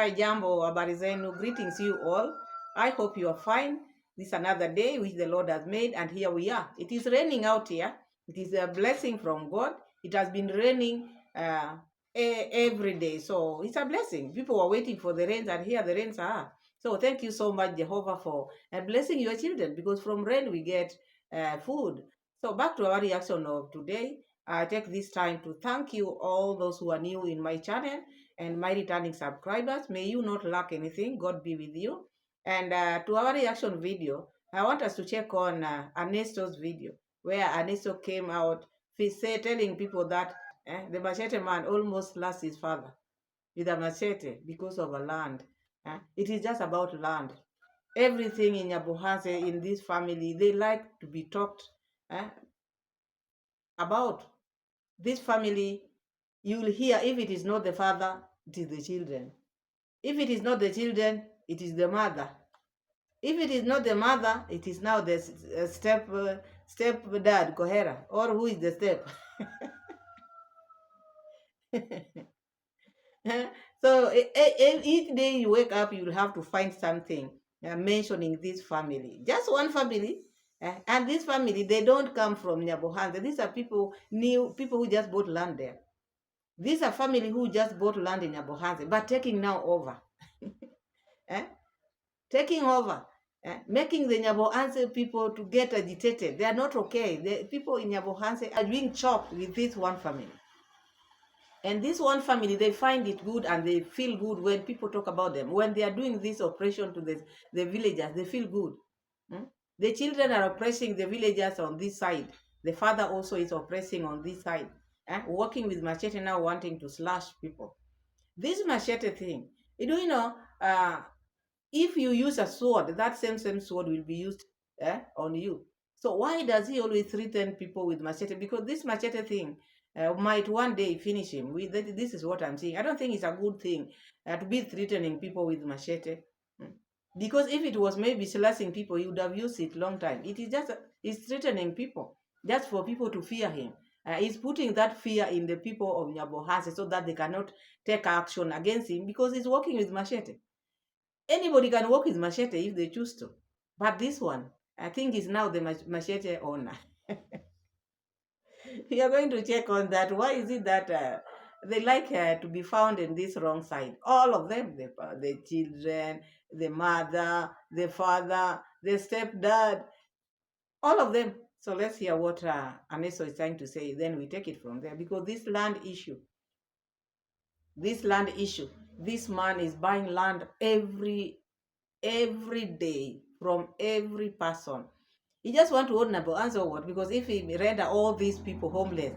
Hi, Jambo, habari zenu. Greetings you all. I hope you are fine. This is another day which the Lord has made, and here we are. It is raining out here. It is a blessing from God. It has been raining every day, so it's a blessing. People are waiting for the rains, and here the rains are. So thank you so much, Jehovah, for blessing your children, because from rain we get food. So back to our reaction of today. I take this time to thank you all those who are new in my channel and my returning subscribers. May you not lack anything. God be with you. And to our reaction video, I want us to check on Ernesto's video, where Ernesto came out telling people that the Machete man almost lost his father with a machete because of a land. It is just about land. Everything in Nyabohanse, in this family, they like to be talked about. This family, you will hear, if it is not the father, it is the children. If it is not the children, it is the mother. If it is not the mother, it is now the step dad, Kohera, or who is the step. So each day you wake up, you will have to find something mentioning this family. Just one family. And this family, they don't come from Nyabohanse. These are people who just bought land there. These are family who just bought land in Nyabohanse, but taking now over. Taking over. Making the Nyabohanse people to get agitated. They are not okay. The people in Nyabohanse are being chopped with this one family. And this one family, they find it good and they feel good when people talk about them. When they are doing this oppression to the villagers, they feel good. The children are oppressing the villagers on this side. The father also is oppressing on this side. Working with machete now, wanting to slash people. This machete thing, you know, if you use a sword, that same sword will be used on you. So why does he always threaten people with machete? Because this machete thing might one day finish him. This is what I'm saying. I don't think it's a good thing to be threatening people with machete. Because if it was maybe slashing people, he would have used it long time. It is just, he's threatening people just for people to fear him. He's putting that fear in the people of Nyabohanse so that they cannot take action against him because he's working with machete. Anybody can work with machete if they choose to. But this one, I think, is now the machete owner. We are going to check on that. Why is it that they like to be found in this wrong side? All of them, the children, the mother, the father, the stepdad, all of them. So let's hear what Ernesto is trying to say. Then we take it from there. Because this land issue, this man is buying land every day from every person. He just want to own number answer what? Because if he render all these people homeless,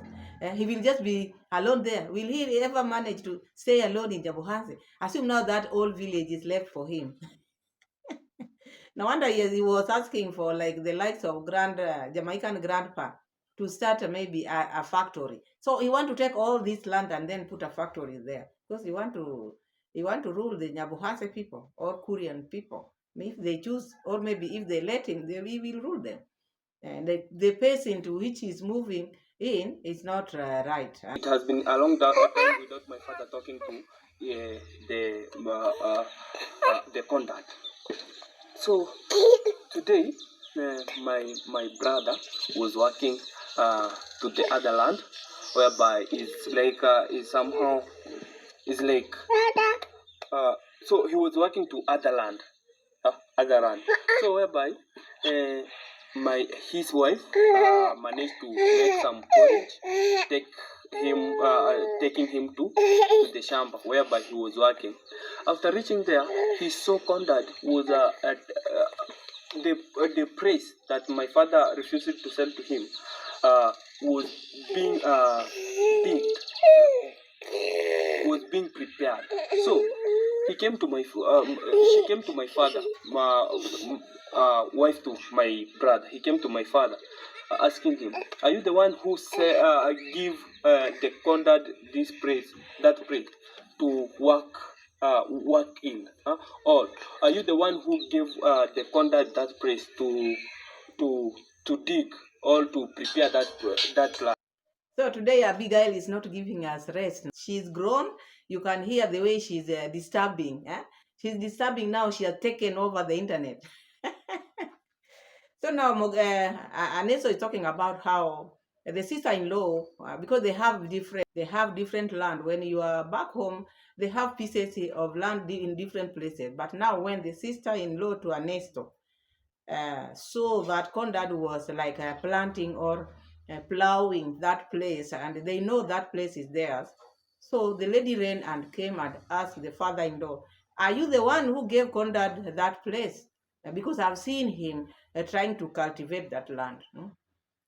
he will just be alone there. Will he ever manage to stay alone in Nyabohanse? Assume now that old village is left for him. No wonder he was asking for like the likes of Jamaican grandpa to start maybe a factory. So he want to take all this land and then put a factory there because he want to rule the Nyabohanse people or Korean people. If they choose, or maybe if they let him, we will rule them. And the pace into which he's moving in is not right. It has been a long time without my father talking to the contact. So today, my brother was working to the other land, whereby it's like so he was working to other land. So whereby his wife managed to make some porridge, taking him to the shamba whereby he was working. After reaching there, he saw conduct was the price that my father refused to sell to him was being prepared. So she came to my father, wife to my brother. He came to my father, asking him, "Are you the one who give the conduct this praise to work in, or are you the one who gave the conduct that praise to dig or to prepare that land?" So today Abigail is not giving us rest. She's grown. You can hear the way she's disturbing. She's disturbing now. She has taken over the internet. So now Aneso is talking about how the sister-in-law, because they have different land. When you are back home, they have pieces of land in different places. But now when the sister-in-law to Ernesto saw that Conrad was like planting or plowing that place, and they know that place is theirs. So the lady ran and came and asked the father-in-law, "Are you the one who gave Conrad that place? Because I've seen him trying to cultivate that land."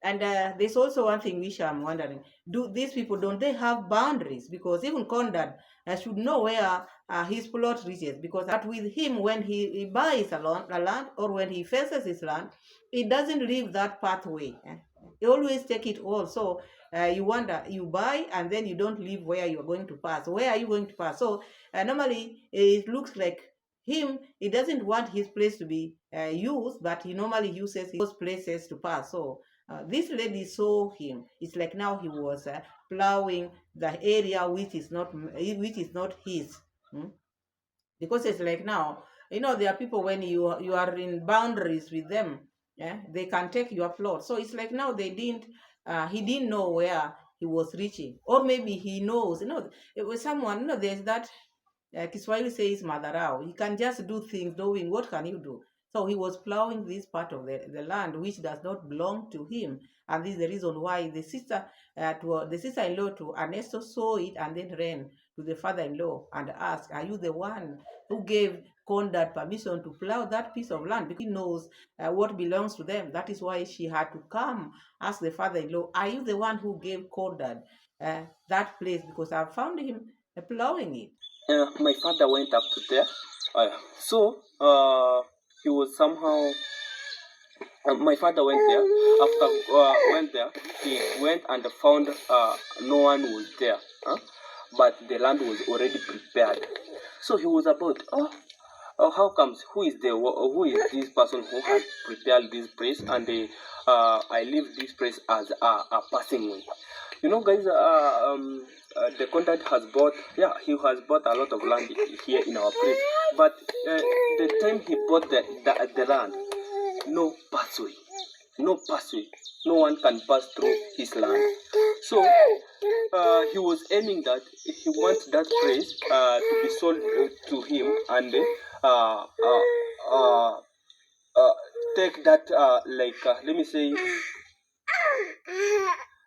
And there's also one thing which I'm wondering: do these people, don't they have boundaries? Because even Conrad should know where his plot reaches. Because that with him, when he buys a land, or when he fences his land, he doesn't leave that pathway. He always take it all. So you wonder, you buy and then you don't leave where you're going to pass. Where are you going to pass? So normally it looks like him, he doesn't want his place to be used, but he normally uses those places to pass. So this lady saw him. It's like now he was plowing the area which is not his. Because it's like now, there are people, when you are in boundaries with them, yeah, they can take your plot. So it's like now he didn't know where he was reaching, or maybe he knows. It was someone. There's that Kiswahili says madharau. He can just do things knowing what can you do. So he was plowing this part of the land which does not belong to him. And this is the reason why the sister-in-law to Ernesto saw it and then ran to the father-in-law and asked, "Are you the one who gave Conrad permission to plow that piece of land?" Because he knows what belongs to them. That is why she had to come ask the father-in-law, "Are you the one who gave Conrad that place? Because I found him plowing it." My father went up to there. So he was somehow. My father went there. After went there, he went and found no one was there. But the land was already prepared. So he was about, how comes? Who is this person who has prepared this place? And I leave this place as a passing way. Guys, the contact has bought, he has bought a lot of land here in our place. But the time he bought the land, no pathway, no one can pass through his land. So he was aiming that he wants that place to be sold to him, and take that, let me say,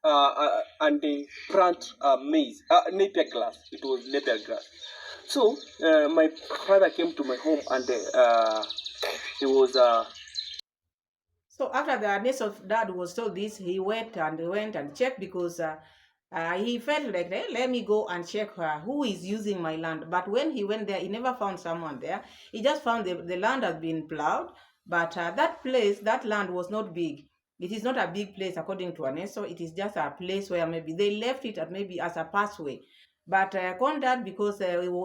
and they plant maize, napier grass. It was napier grass. So my father came to my home, and he was. So after the Ernesto's dad was told this, he went and checked, because he felt like, "Hey, let me go and check who is using my land." But when he went there, he never found someone there. He just found the land has been plowed, but that land was not big. It is not a big place according to Ernesto. It is just a place where maybe they left it maybe as a pathway. But Conrad, because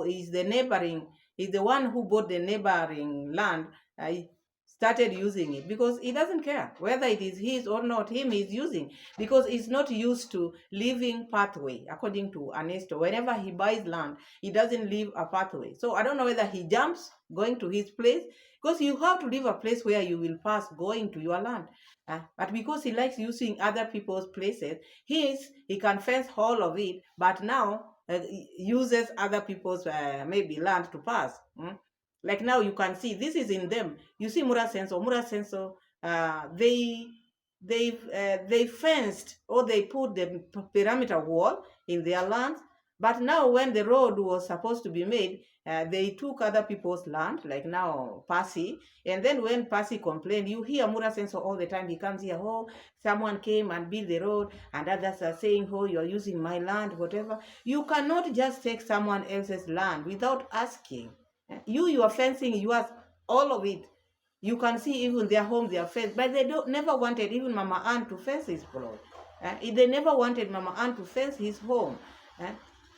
he's the one who bought the neighboring land, started using it, because he doesn't care whether it is his or not. Him he's using, because he's not used to leaving pathway. According to Ernesto, whenever he buys land, he doesn't leave a pathway. So I don't know whether he jumps going to his place, because you have to leave a place where you will pass going to your land. But because he likes using other people's places, he can fence all of it, but now uses other people's maybe land to pass. Like now you can see this is in them. You see Mura Senso, they fenced, or they put the perimeter wall in their lands. But now when the road was supposed to be made, they took other people's land, like now Pasi. And then when Pasi complained, you hear Mura Senso all the time. He comes here, "Oh, someone came and built the road," and others are saying, "Oh, you're using my land," whatever. You cannot just take someone else's land without asking. You are fencing yours, all of it. You can see even their home, their fence, but they never wanted even Mama Ann to fence his plot. They never wanted Mama Ann to fence his home.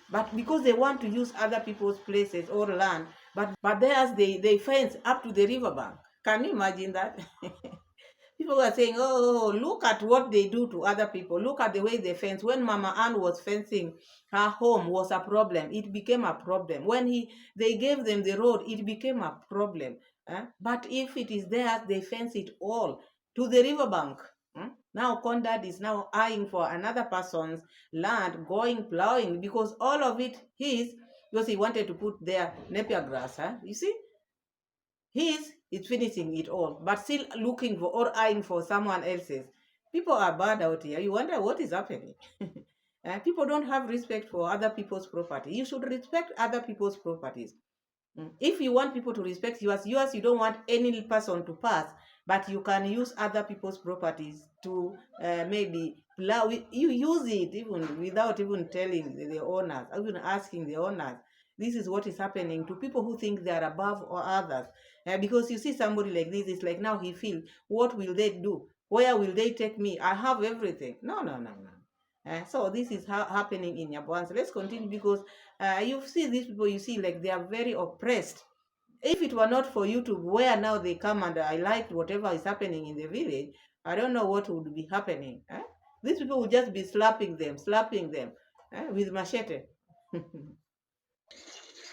But because they want to use other people's places or land, but theirs they fence up to the riverbank. Can you imagine that? people were saying, oh, look at what they do to other people. Look at the way they fence. When Mama Ann was fencing her home was a problem. It became a problem. When they gave them the road, it became a problem. But if it is theirs, they fence it all to the riverbank. Now Condad is now eyeing for another person's land, going plowing, because all of it his, because he wanted to put their napier grass. You see, his is finishing it all, but still looking for or eyeing for someone else's. People are bad out here. You wonder what is happening. People don't have respect for other people's property. You should respect other people's properties. If you want people to respect yours, you don't want any person to pass, but you can use other people's properties to maybe plow. You use it even without even telling the owners, even asking the owners. This is what is happening to people who think they are above or others. Because you see somebody like this, it's like now he feels, what will they do? Where will they take me? I have everything. No, no, no, no. So this is happening in Yabuans. Let's continue, because you see these people, you see like they are very oppressed. If it were not for YouTube, where now they come and I like whatever is happening in the village, I don't know what would be happening. These people would just be slapping them with machete.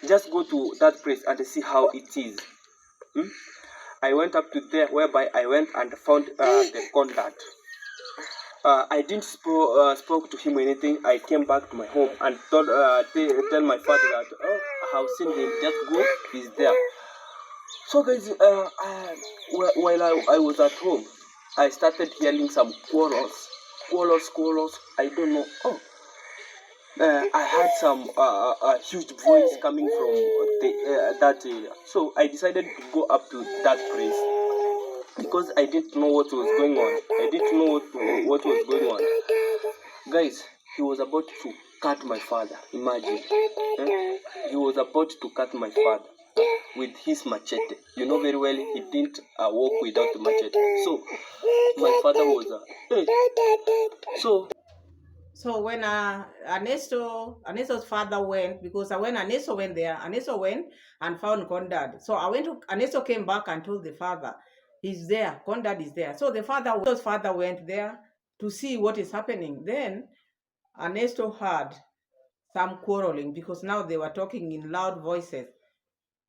Just go to that place and see how it is. I went up to there, whereby I went and found the contact. I didn't spoke to him or anything. I came back to my home and told tell my father that, oh, I have seen him. Just go, he's there. So guys, while I was at home, I started hearing some quarrels. I don't know. Oh, I heard some a huge voice coming from that area. So I decided to go up to that place, because I didn't know what was going on. I didn't know what was going on. Guys, he was about to cut my father. Imagine. He was about to cut my father with his machete. You know very well he didn't walk without the machete. So my father was So when Ernesto's father went, because when Ernesto went there, Ernesto went and found Condad. So Ernesto came back and told the father, he's there, Condad is there. So Ernesto's father went there to see what is happening. Then Ernesto heard some quarreling, because now they were talking in loud voices.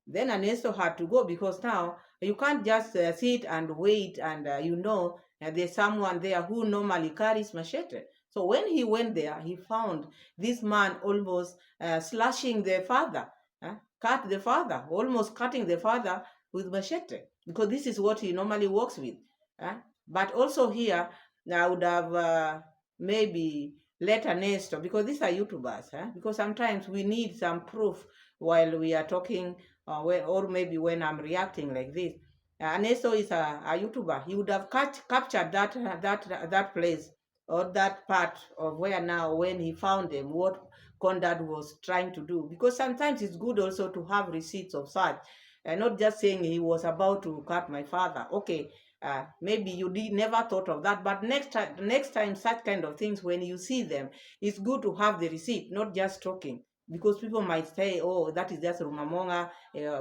Then Ernesto had to go, because now you can't just sit and wait and there's someone there who normally carries machete. So when he went there, he found this man almost slashing the father, almost cutting the father with machete, because this is what he normally works with. But also here, I would have maybe let Ernesto, because these are YouTubers, because sometimes we need some proof while we are talking, or maybe when I'm reacting like this. Ernesto is a YouTuber. He would have captured that place, or that part of where now, when he found them, what Condad was trying to do. Because sometimes it's good also to have receipts of such, and not just saying he was about to cut my father. Okay, maybe you never thought of that, but next time such kind of things, when you see them, it's good to have the receipt, not just talking, because people might say, oh, that is just rumamonga,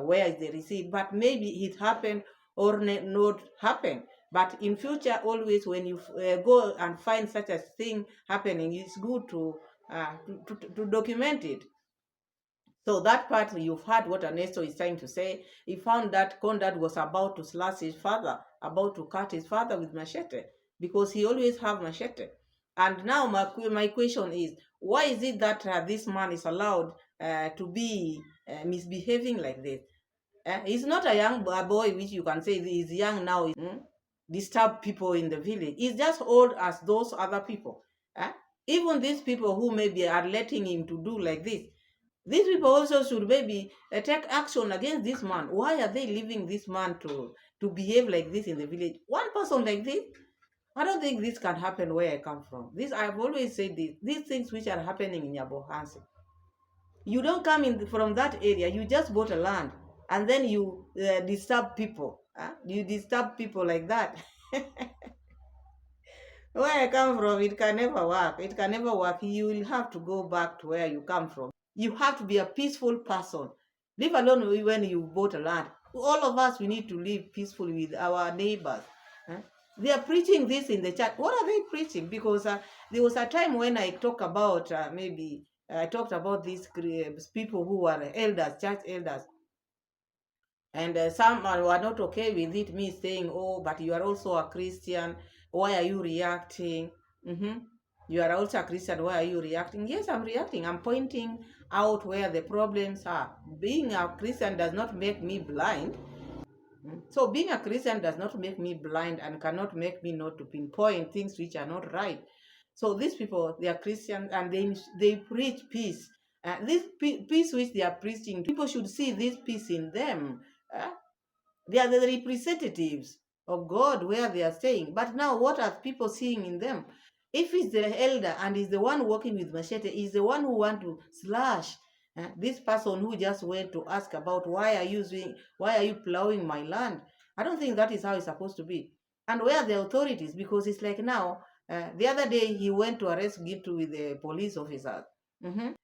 where is the receipt? But maybe it happened or not happened. But in future, always when you go and find such a thing happening, it's good to document it. So that part, you've heard what Ernesto is trying to say. He found that Condad was about to slash his father, about to cut his father with machete, because he always have machete. And now my question is, why is it that this man is allowed to be misbehaving like this? He's not a young boy, which you can say he's young now, disturb people in the village. He's just old as those other people. Even these people who maybe are letting him to do like this, these people also should maybe take action against this man. Why are they leaving this man to behave like this in the village? One person like this, I don't think this can happen where I come from. This, I've always said this. These things which are happening in Yabohansi, you don't come in from that area. You just bought a land, and then you disturb people. You disturb people like that. Where I come from, it can never work. It can never work. You will have to go back to where you come from. You have to be a peaceful person. Leave alone when you bought a land. All of us, we need to live peacefully with our neighbors. They are preaching this in the church. What are they preaching? Because there was a time when I talked about maybe I talked about these people who are elders, church elders, and some were not okay with it. Me saying, "Oh, but you are also a Christian. Why are you reacting?" Mm-hmm. You are also a Christian. Why are you reacting? Yes, I'm reacting. I'm pointing out where the problems are. Being a Christian does not make me blind. So being a Christian does not make me blind and cannot make me not to pinpoint things which are not right. So these people, they are Christians and they preach peace. This peace which they are preaching, people should see this peace in them. Uh, they are the representatives of God where they are staying. But now, what are people seeing in them? If it's the elder and is the one working with Machete, is the one who want to slash this person who just went to ask about why are you plowing my land? I don't think that is how it's supposed to be. And where are the authorities? Because it's like now, the other day he went to arrest Gitu with the police officers.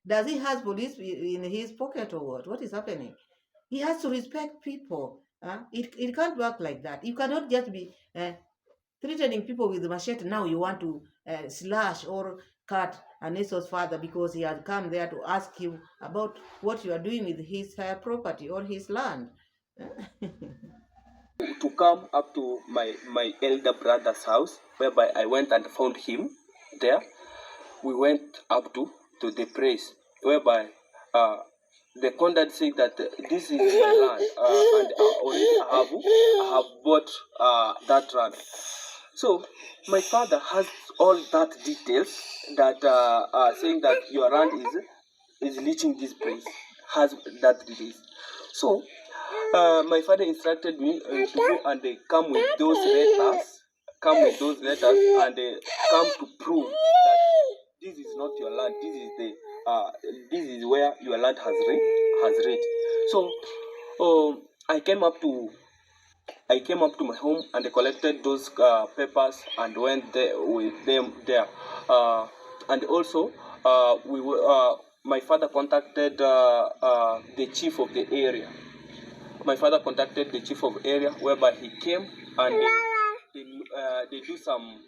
Does he have police in his pocket or what? What is happening? He has to respect people. It can't work like that. You cannot just be threatening people with machete. Now you want to slash or cut Aneso's father because he had come there to ask you about what you are doing with his property or his land. To come up to my elder brother's house, whereby I went and found him there. We went up to the place, whereby the conduct said that this is my land, and already I have bought that land. So my father has all that details that saying that your land is reaching this place, has that details. So my father instructed me to go and come with those letters, and come to prove that this is not your land. This is where your land has reached. So I came up to my home and I collected those papers and went there with them there. And also, my father contacted the chief of the area. My father contacted the chief of area, whereby he came and they do some.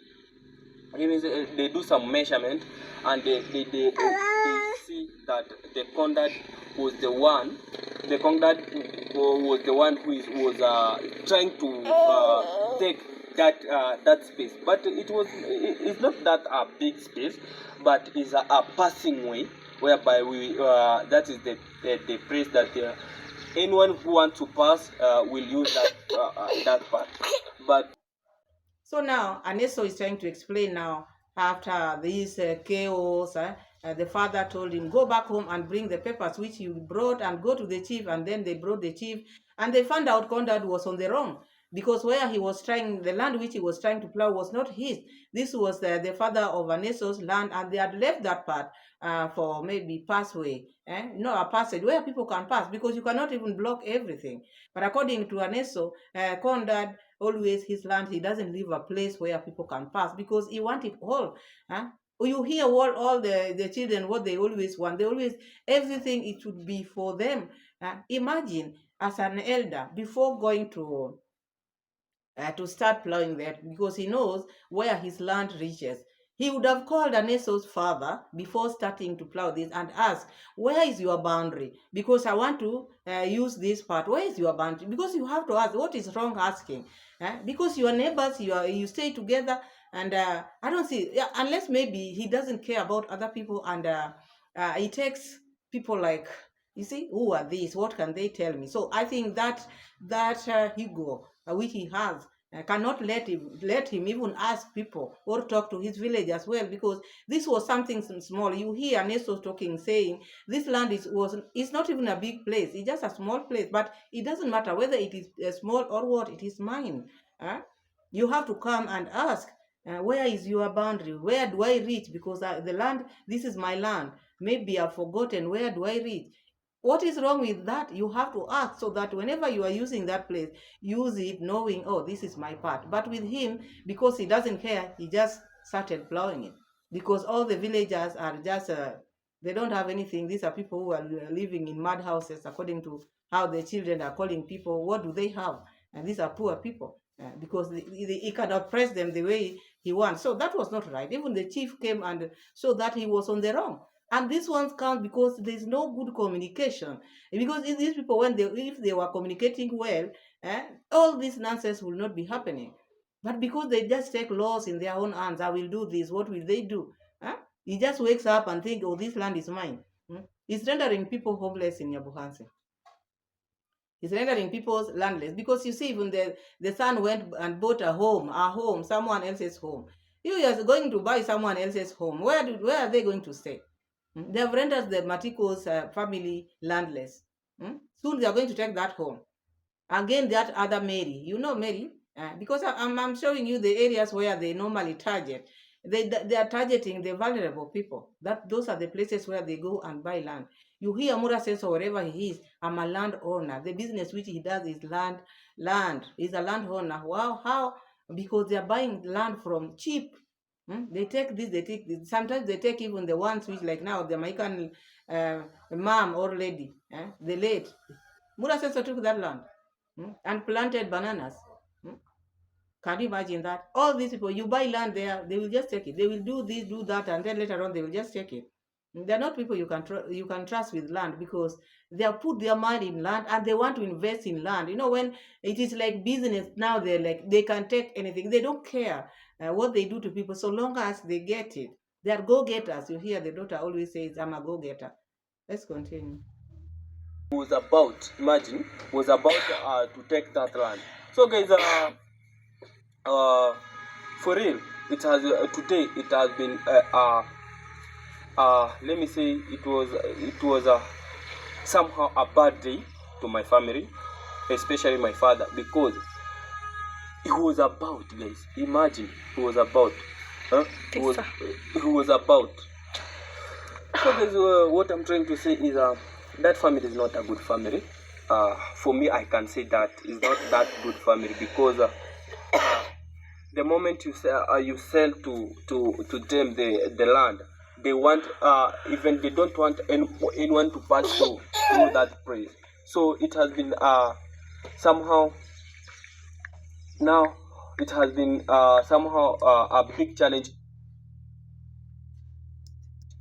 They do some measurement and they see that the conduct was the one. The conduct was the one who was trying to take that space, but it's not that a big space, but it's a passing way whereby we that is the place that anyone who wants to pass will use that part. But So now, Aneso is trying to explain now, after this chaos, the father told him, go back home and bring the papers which you brought and go to the chief. And then they brought the chief and they found out Conrad was on the wrong because where he was trying, the land which he was trying to plow was not his. This was the father of Aneso's land and they had left that part for maybe passway, no, a passage where people can pass because you cannot even block everything. But according to Aneso, Conrad always his land, he doesn't leave a place where people can pass because he wants it all. Huh? You hear all the children what they always want. They always everything it should be for them. Imagine as an elder before going to start plowing that because he knows where his land reaches. He would have called Aneso's father before starting to plow this and ask, where is your boundary? Because I want to use this part. Where is your boundary? Because you have to ask, what is wrong asking? Because your neighbors, you stay together and I don't see, yeah, unless maybe he doesn't care about other people and he takes people like, you see, who are these? What can they tell me? So I think that ego which he has cannot let him even ask people or talk to his village as well because this was something small. You hear Nestor talking, saying this land is not even a big place. It's just a small place, but it doesn't matter whether it is small or what. It is mine. You have to come and ask. Where is your boundary? Where do I reach? Because the land, this is my land. Maybe I've forgotten. Where do I reach? What is wrong with that? You have to ask so that whenever you are using that place, use it knowing, oh, this is my part. But with him, because he doesn't care, he just started plowing it. Because all the villagers are just, they don't have anything. These are people who are living in mud houses, according to how the children are calling people. What do they have? And these are poor people. because he can oppress them the way he wants. So that was not right. Even the chief came and showed that he was on the wrong. And this one comes because there's no good communication. Because these people, if they were communicating well, all this nonsense will not be happening. But because they just take laws in their own hands, I will do this, what will they do? He just wakes up and think, oh, this land is mine. It's rendering people homeless in Nyabuhansi. It's rendering people's landless because you see, even the son went and bought a home, someone else's home. You are going to buy someone else's home. Where are they going to stay? They have rendered the Matiko's family landless. Soon they are going to take that home. Again, that other Mary, Mary, because I'm showing you the areas where they normally target. They are targeting the vulnerable people. Those are the places where they go and buy land. You hear Mura says, or wherever he is, I'm a landowner. The business which he does is land. He's a landowner. Wow, how? Because they are buying land from cheap. They take this. Sometimes they take even the ones which, like now, the Jamaican mom or lady, the late. Mura says took that land and planted bananas. Can you imagine that? All these people, you buy land there, they will just take it. They will do this, do that, and then later on they will just take it. They're not people you can trust with land because they have put their money in land and they want to invest in land. When it is like business now, they're like they can take anything. They don't care what they do to people so long as they get it. They are go-getters. You hear the daughter always says, "I'm a go-getter." Let's continue. Was about, imagine, was about to take that land. So guys, for real, it has today it has been let me say it was somehow a bad day to my family, especially my father, because he was about, guys, imagine, he was about so guys, what I'm trying to say is that family is not a good family. For me, I can say that is not that good family because the moment you sell to them the land, they want even they don't want anyone to pass through that place. So it has been somehow now it has been somehow a big challenge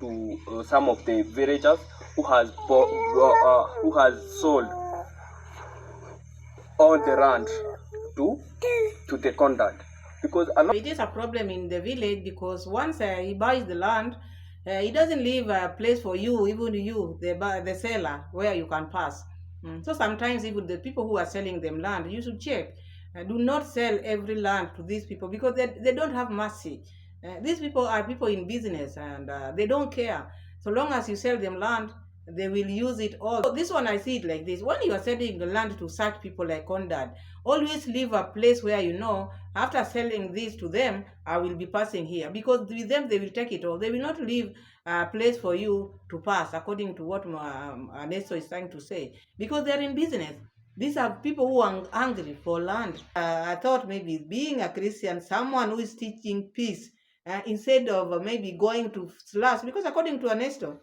to some of the villagers who has sold all the land to the conduct. Because it is a problem in the village because once he buys the land, he doesn't leave a place for you, even you, the seller, where you can pass. So sometimes even the people who are selling them land, you should check. Do not sell every land to these people because they don't have mercy. These people are people in business and they don't care. So long as you sell them land, they will use it all. So this one, I see it like this. When you are selling the land to such people like Condad, always leave a place where after selling this to them, I will be passing here. Because with them, they will take it all. They will not leave a place for you to pass, according to what Ernesto is trying to say. Because they're in business. These are people who are hungry for land. I thought maybe being a Christian, someone who is teaching peace, instead of maybe going to slash, because according to Ernesto,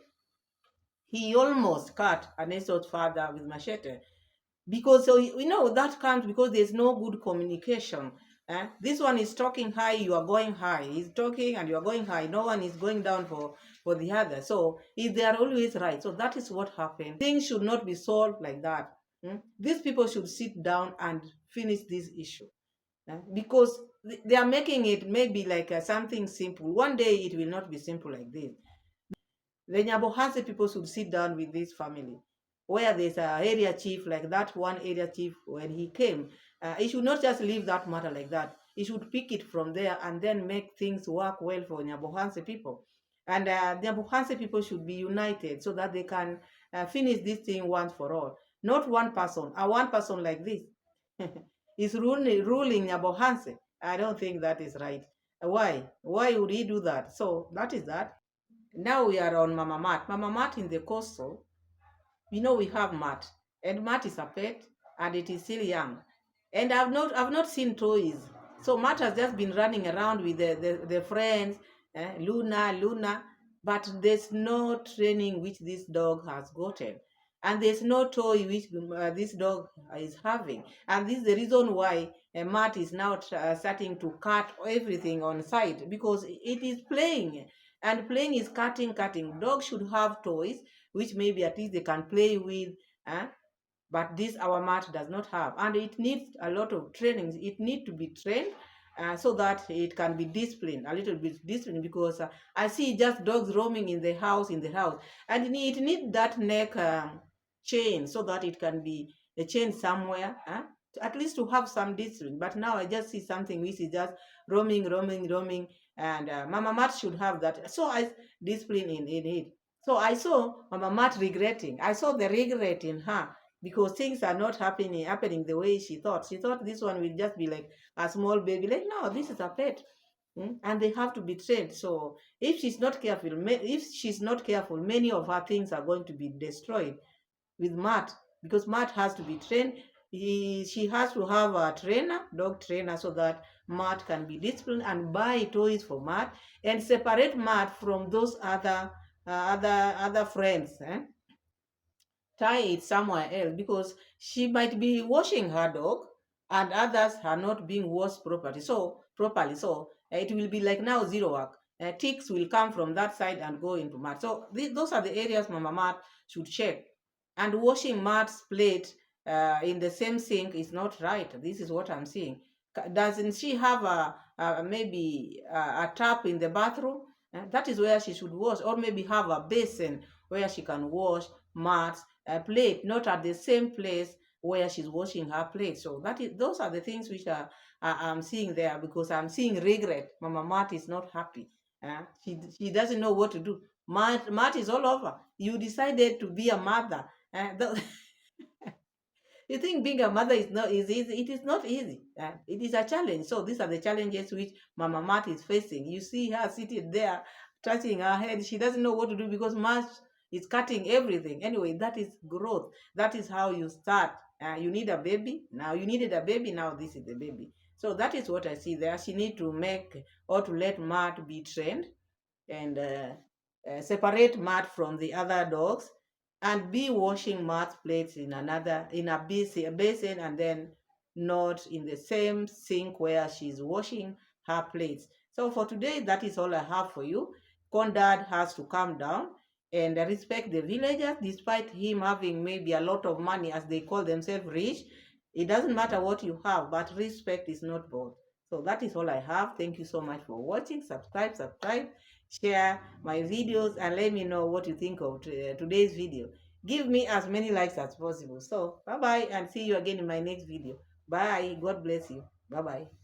he almost cut Ernesto's father with Machete. Because so that comes because there's no good communication. This one is talking high, you are going high. He's talking and you are going high. No one is going down for the other. So they are always right. So that is what happened. Things should not be solved like that. These people should sit down and finish this issue. Because they are making it maybe like something simple. One day it will not be simple like this. The Nyabohanse people should sit down with this family, where there's an area chief, like that one area chief, when he came, he should not just leave that matter like that. He should pick it from there and then make things work well for Nyabohanse people. And Nyabohanse people should be united so that they can finish this thing once for all. Not one person. One person like this is ruling Nyabohanse. I don't think that is right. Why? Why would he do that? So that is that. Now we are on Mama Mat. Mama Mat in the coastal, we have Mat. And Mat is a pet and it is still young. And I've not seen toys. So Mat has just been running around with the friends, Luna, but there's no training which this dog has gotten. And there's no toy which this dog is having. And this is the reason why Matt is now starting to cut everything on site because it is playing, and playing is cutting. Dogs should have toys which maybe at least they can play with, but this our mat does not have, and it needs a lot of training. It needs to be trained so that it can be disciplined, a little bit disciplined, because I see just dogs roaming in the house, and it needs that neck chain so that it can be a chain somewhere, at least to have some discipline. But now I just see something which is just roaming, and Mama Mat should have that. So I discipline in it. So I saw Mama Mat regretting. I saw the regret in her because things are not happening the way she thought. She thought this one will just be like a small baby. Like, no, this is a pet. And they have to be trained. So if she's not careful, many of her things are going to be destroyed with Matt, because Matt has to be trained. She has to have a dog trainer, so that Matt can be disciplined, and buy toys for Matt and separate Matt from those other friends. Tie it somewhere else, because she might be washing her dog and others are not being washed properly. So it will be like now zero work. Ticks will come from that side and go into mat. So those are the areas Mama Mat should check. And washing Mat's plate in the same sink is not right. This is what I'm seeing. Doesn't she have maybe a tap in the bathroom? That is where she should wash, or maybe have a basin where she can wash Mat's plate, not at the same place where she's washing her plate. So those are the things which I'm seeing there, because I'm seeing regret. Mama Mat is not happy. She doesn't know what to do. Mat is all over. You decided to be a mother. You think being a mother is not easy? It is not easy. It is a challenge. So these are the challenges which Mama Mat is facing. You see her sitting there, touching her head. She doesn't know what to do because Mat is cutting everything. Anyway, that is growth. That is how you start. You need a baby. Now you needed a baby. Now this is the baby. So that is what I see there. She need to make, or to let Mat be trained, and separate Matt from the other dogs, and be washing Matt's plates in a basin, and then not in the same sink where she's washing her plates. So for today, that is all I have for you. Condad has to calm down and respect the villagers, despite him having maybe a lot of money, as they call themselves rich. It doesn't matter what you have, but respect is not bought. So that is all I have. Thank you so much for watching. Subscribe, share my videos, and let me know what you think of today's video. Give me as many likes as possible. So bye bye, and see you again in my next video. Bye. God bless you. Bye bye.